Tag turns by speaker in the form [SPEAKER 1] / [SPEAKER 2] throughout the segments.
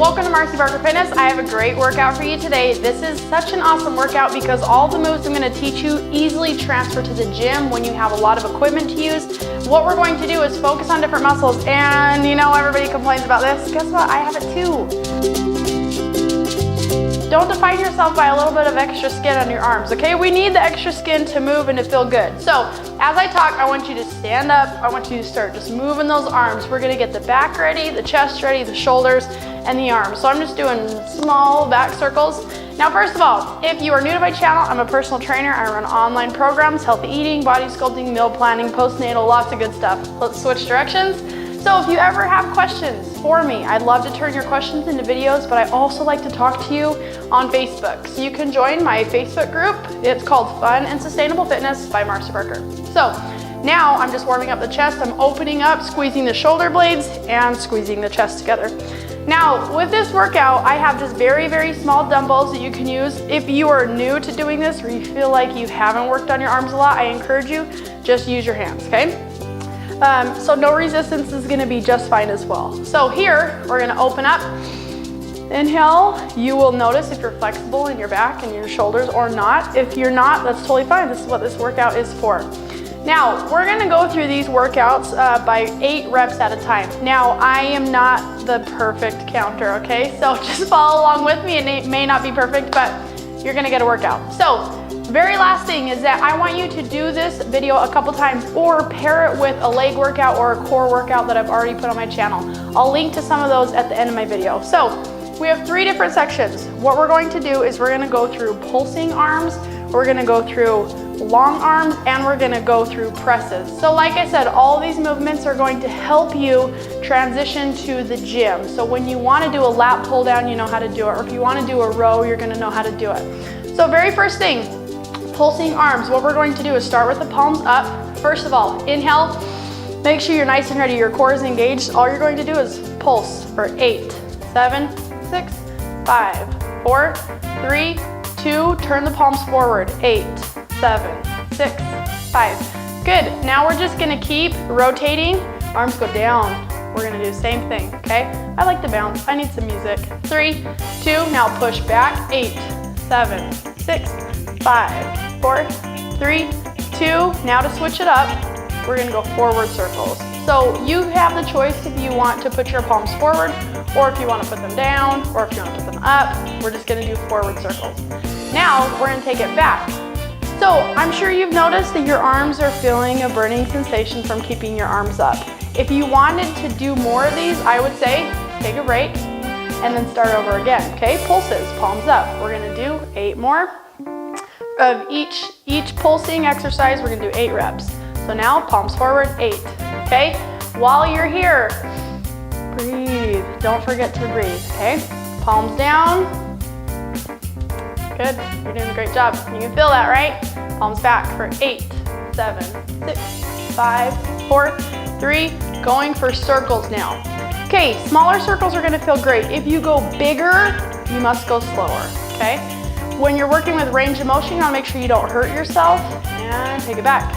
[SPEAKER 1] welcome to Marci Barker Fitness. I have a great workout for you today. This is such an awesome workout because all the moves I'm going to teach you easily transfer to the gym when you have a lot of equipment to use. What we're going to do is focus on different muscles, and you know everybody complains about this. Guess what? I have it too. Don't define yourself by a little bit of extra skin on your arms, okay? We need the extra skin to move and to feel good. So as I talk, I want you to stand up. I want you to start just moving those arms. We're gonna get the back ready, the chest ready, the shoulders, and the arms. So I'm just doing small back circles. Now, first of all, if you are new to my channel, I'm a personal trainer. I run online programs, healthy eating, body sculpting, meal planning, postnatal, lots of good stuff. Let's switch directions. So if you ever have questions for me, I'd love to turn your questions into videos, but I also like to talk to you on Facebook. So you can join my Facebook group. It's called Fun and Sustainable Fitness by Marci Barker. So now I'm just warming up the chest. I'm opening up, squeezing the shoulder blades and squeezing the chest together. Now with this workout, I have just very, very small dumbbells that you can use. If you are new to doing this or you feel like you haven't worked on your arms a lot, I encourage you, just use your hands, okay? So no resistance is gonna be just fine as well. So here, we're gonna open up. Inhale, you will notice if you're flexible in your back and your shoulders or not. If you're not, that's totally fine. This is what this workout is for. Now, we're gonna go through these workouts by 8 reps at a time. Now, I am not the perfect counter, okay? So just follow along with me. It may not be perfect, but you're gonna get a workout. So, very last thing is that I want you to do this video a couple times or pair it with a leg workout or a core workout that I've already put on my channel. I'll link to some of those at the end of my video. So we have 3 different sections. What we're going to do is we're gonna go through pulsing arms, we're gonna go through long arms, and we're gonna go through presses. So like I said, all these movements are going to help you transition to the gym. So when you wanna do a lat pull down, you know how to do it. Or if you wanna do a row, you're gonna know how to do it. So very first thing, pulsing arms. What we're going to do is start with the palms up. First of all, inhale. Make sure you're nice and ready. Your core is engaged. All you're going to do is pulse for 8, 7, 6, 5, 4, 3, 2. Turn the palms forward. 8, 7, 6, 5. Good. Now we're just going to keep rotating. Arms go down. We're going to do the same thing, okay? I like to bounce. I need some music. 3, 2. Now push back. 8, 7, 6, 5, 4, 3, 2. Now to switch it up, we're gonna go forward circles. So you have the choice if you want to put your palms forward or if you want to put them down or if you want to put them up. We're just gonna do forward circles. Now we're gonna take it back. So I'm sure you've noticed that your arms are feeling a burning sensation from keeping your arms up. If you wanted to do more of these, I would say take a break and then start over again, okay? Pulses, palms up. We're gonna do 8 more. Of each pulsing exercise, we're gonna do 8 reps. So now palms forward, 8, okay? While you're here, breathe. Don't forget to breathe, okay? Palms down. Good, you're doing a great job. You can feel that, right? Palms back for 8, 7, 6, 5, 4, 3. Going for circles now. Okay, smaller circles are gonna feel great. If you go bigger, you must go slower, okay? When you're working with range of motion, you wanna make sure you don't hurt yourself, and take it back.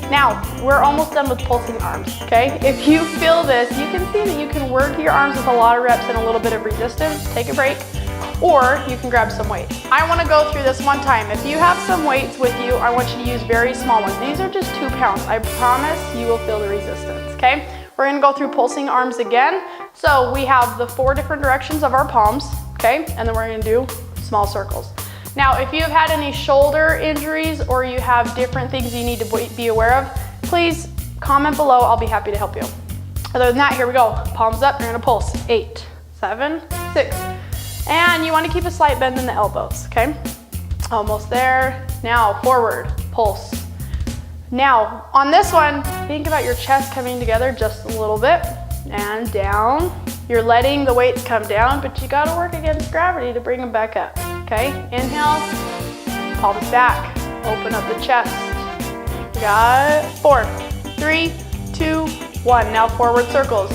[SPEAKER 1] Now, we're almost done with pulsing arms, okay? If you feel this, you can see that you can work your arms with a lot of reps and a little bit of resistance. Take a break, or you can grab some weights. I wanna go through this one time. If you have some weights with you, I want you to use very small ones. These are just 2 pounds. I promise you will feel the resistance, okay? We're gonna go through pulsing arms again. So we have the 4 different directions of our palms, okay? And then we're gonna do small circles. Now, if you've had any shoulder injuries or you have different things you need to be aware of, please comment below. I'll be happy to help you. Other than that, here we go. Palms up, you're gonna pulse. 8, 7, 6. And you wanna keep a slight bend in the elbows, okay? Almost there. Now, forward, pulse. Now, on this one, think about your chest coming together just a little bit and down. You're letting the weights come down, but you gotta work against gravity to bring them back up. Okay, inhale, palms back, open up the chest. You got 4, 3, 2, 1. Now forward circles.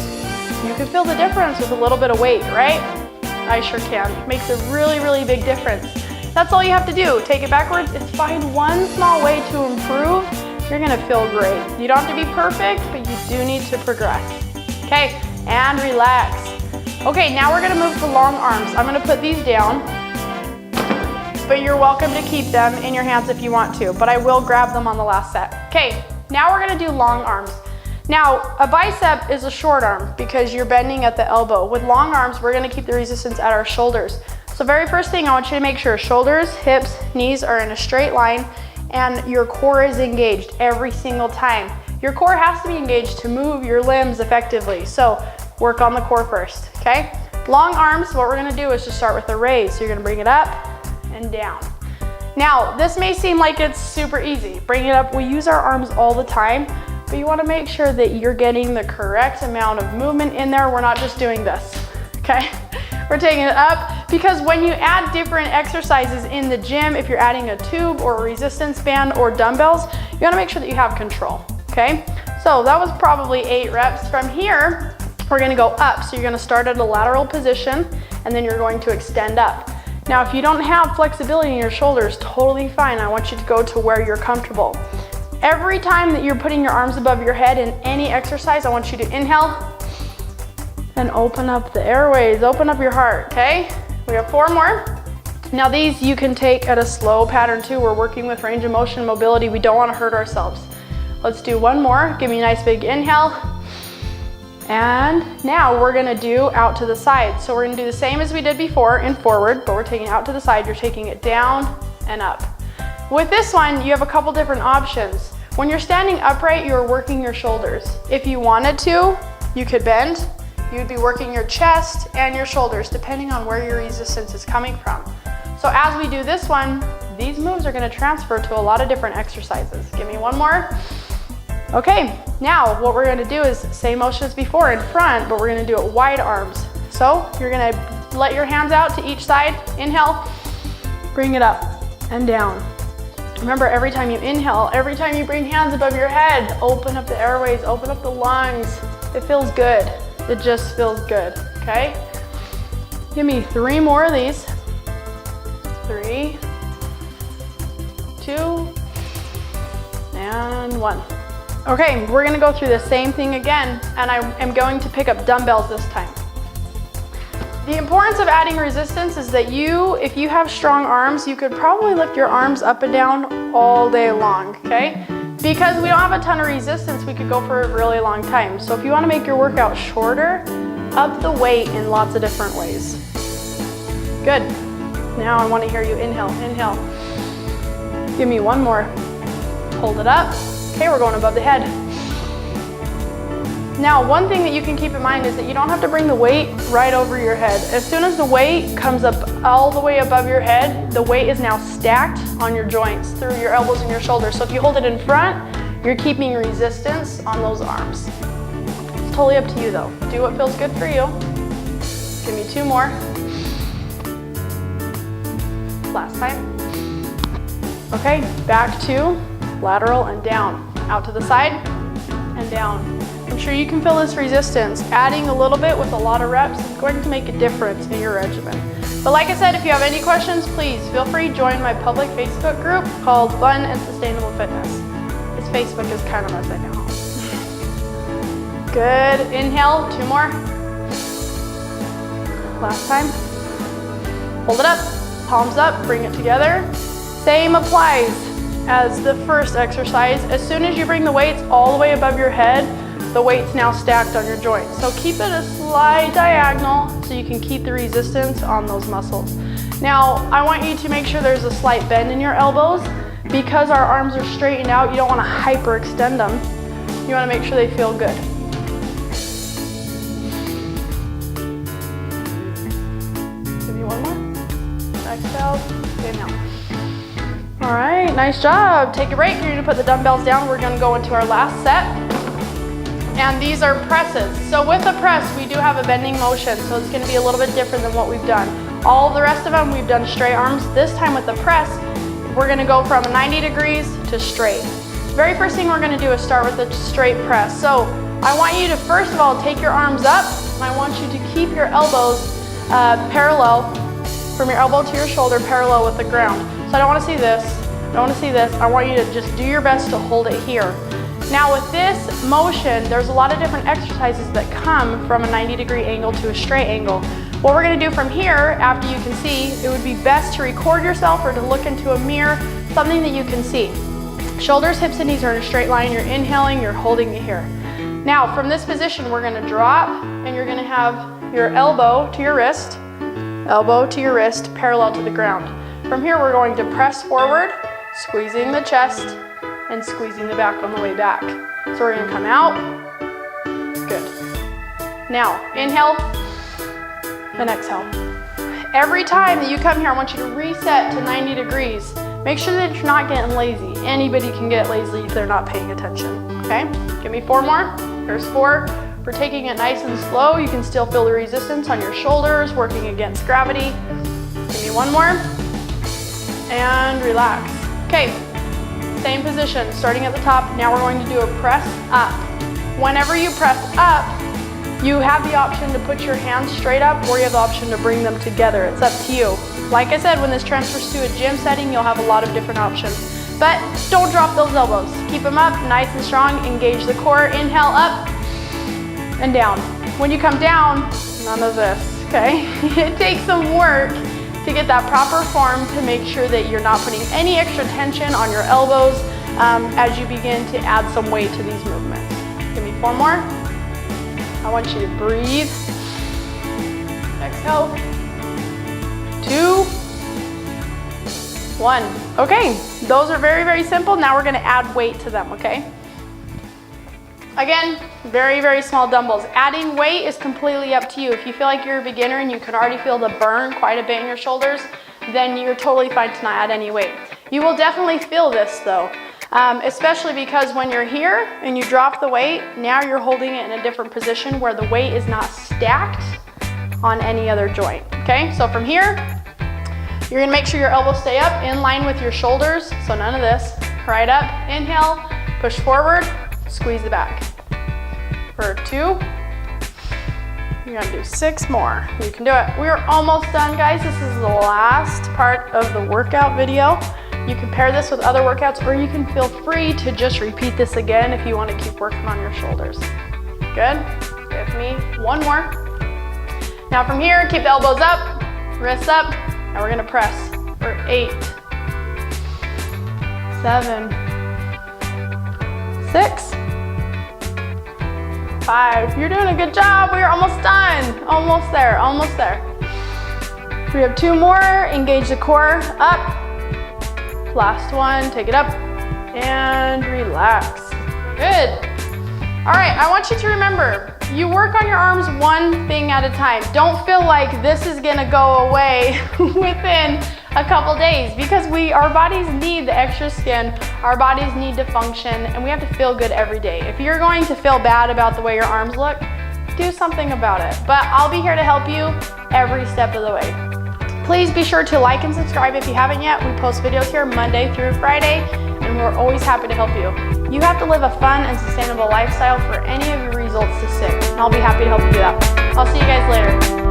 [SPEAKER 1] You can feel the difference with a little bit of weight, right? I sure can. Makes a really, really big difference. That's all you have to do. Take it backwards and find one small way to improve. You're gonna feel great. You don't have to be perfect, but you do need to progress. Okay, and relax. Okay, now we're gonna move to long arms. I'm gonna put these down, but you're welcome to keep them in your hands if you want to, but I will grab them on the last set. Okay, now we're gonna do long arms. Now, a bicep is a short arm because you're bending at the elbow. With long arms, we're gonna keep the resistance at our shoulders. So very first thing, I want you to make sure shoulders, hips, knees are in a straight line and your core is engaged every single time. Your core has to be engaged to move your limbs effectively. So work on the core first, okay? Long arms, what we're gonna do is just start with a raise. So you're gonna bring it up and down. Now, this may seem like it's super easy. Bring it up, we use our arms all the time, but you wanna make sure that you're getting the correct amount of movement in there. We're not just doing this, okay? We're taking it up because when you add different exercises in the gym, if you're adding a tube or a resistance band or dumbbells, you wanna make sure that you have control, okay? So that was probably 8 reps. From here, we're gonna go up. So you're gonna start at a lateral position and then you're going to extend up. Now, if you don't have flexibility in your shoulders, totally fine. I want you to go to where you're comfortable. Every time that you're putting your arms above your head in any exercise, I want you to inhale and open up the airways, open up your heart, okay? We have 4 more. Now these you can take at a slow pattern too. We're working with range of motion, mobility. We don't wanna hurt ourselves. Let's do 1 more. Give me a nice big inhale. And now we're gonna do out to the side. So we're gonna do the same as we did before in forward, but we're taking it out to the side. You're taking it down and up. With this one, you have a couple different options. When you're standing upright, you're working your shoulders. If you wanted to, you could bend. You'd be working your chest and your shoulders, depending on where your resistance is coming from. So as we do this one, these moves are gonna transfer to a lot of different exercises. Give me 1 more. Okay, now what we're gonna do is same motion as before in front, but we're gonna do it wide arms. So you're gonna let your hands out to each side, inhale, bring it up and down. Remember, every time you inhale, every time you bring hands above your head, open up the airways, open up the lungs. It feels good. It just feels good, okay? Give me 3 more of these. 3, 2, and 1. Okay, we're gonna go through the same thing again, and I am going to pick up dumbbells this time. The importance of adding resistance is that if you have strong arms, you could probably lift your arms up and down all day long, okay? Because we don't have a ton of resistance, we could go for a really long time. So if you wanna make your workout shorter, up the weight in lots of different ways. Good. Now I wanna hear you inhale, inhale. Give me 1 more. Hold it up. Okay, we're going above the head. Now, one thing that you can keep in mind is that you don't have to bring the weight right over your head. As soon as the weight comes up all the way above your head, the weight is now stacked on your joints through your elbows and your shoulders. So if you hold it in front, you're keeping resistance on those arms. It's totally up to you though. Do what feels good for you. Give me 2 more. Last time. Okay, back to lateral and down. Out to the side and down. I'm sure you can feel this resistance. Adding a little bit with a lot of reps is going to make a difference in your regimen. But like I said, if you have any questions, please feel free to join my public Facebook group called Fun and Sustainable Fitness. This Facebook is kind of upside down. Good, inhale, 2 more. Last time. Hold it up, palms up, bring it together. Same applies as the first exercise. As soon as you bring the weights all the way above your head, the weight's now stacked on your joints. So keep it a slight diagonal so you can keep the resistance on those muscles. Now, I want you to make sure there's a slight bend in your elbows. Because our arms are straightened out, you don't want to hyperextend them. You want to make sure they feel good. Give me 1 more. Exhale, inhale. All right, nice job. Take a break. You're gonna put the dumbbells down. We're gonna go into our last set. And these are presses. So with the press, we do have a bending motion, so it's gonna be a little bit different than what we've done. All the rest of them, we've done straight arms. This time with the press, we're gonna go from 90 degrees to straight. Very first thing we're gonna do is start with the straight press. So I want you to first of all take your arms up, and I want you to keep your elbows parallel, from your elbow to your shoulder, parallel with the ground. So I don't wanna see this, I don't wanna see this. I want you to just do your best to hold it here. Now with this motion, there's a lot of different exercises that come from a 90-degree angle to a straight angle. What we're gonna do from here, after you can see, it would be best to record yourself or to look into a mirror, something that you can see. Shoulders, hips, and knees are in a straight line. You're inhaling, you're holding it here. Now from this position, we're gonna drop and you're gonna have your elbow to your wrist, parallel to the ground. From here, we're going to press forward, squeezing the chest and squeezing the back on the way back. So we're gonna come out, good. Now, inhale and exhale. Every time that you come here, I want you to reset to 90 degrees. Make sure that you're not getting lazy. Anybody can get lazy if they're not paying attention, okay? Give me 4 more. There's 4. We're taking it nice and slow. You can still feel the resistance on your shoulders, working against gravity. Give me 1 more. And relax. Okay, same position, starting at the top. Now we're going to do a press up. Whenever you press up, you have the option to put your hands straight up or you have the option to bring them together. It's up to you. Like I said, when this transfers to a gym setting, you'll have a lot of different options. But don't drop those elbows. Keep them up, nice and strong. Engage the core. Inhale up and down. When you come down, none of this, okay? It takes some work to get that proper form to make sure that you're not putting any extra tension on your elbows as you begin to add some weight to these movements. Give me 4 more. I want you to breathe. Exhale. 2, 1. Okay, those are very, very simple. Now we're gonna add weight to them, okay? Again, very, very small dumbbells. Adding weight is completely up to you. If you feel like you're a beginner and you can already feel the burn quite a bit in your shoulders, then you're totally fine to not add any weight. You will definitely feel this though, especially because when you're here and you drop the weight, now you're holding it in a different position where the weight is not stacked on any other joint, okay? So from here, you're gonna make sure your elbows stay up in line with your shoulders, so none of this. Right up, inhale, push forward, squeeze the back. For 2, you're gonna do 6 more. You can do it. We're almost done, guys. This is the last part of the workout video. You can pair this with other workouts, or you can feel free to just repeat this again if you want to keep working on your shoulders. Good? Give me 1 more. Now from here, keep the elbows up, wrists up. Now we're gonna press for 8, 7, 6, 5. You're doing a good job. We're almost done. Almost there, almost there. We have 2 more. Engage the core, up. Last one, take it up and relax. Good. All right, I want you to remember, you work on your arms one thing at a time. Don't feel like this is gonna go away within a couple days because our bodies need the extra skin, our bodies need to function, and we have to feel good every day. If you're going to feel bad about the way your arms look, do something about it. But I'll be here to help you every step of the way. Please be sure to like and subscribe if you haven't yet. We post videos here Monday through Friday, and we're always happy to help you. You have to live a fun and sustainable lifestyle for any of your results to stick, and I'll be happy to help you do that. I'll see you guys later.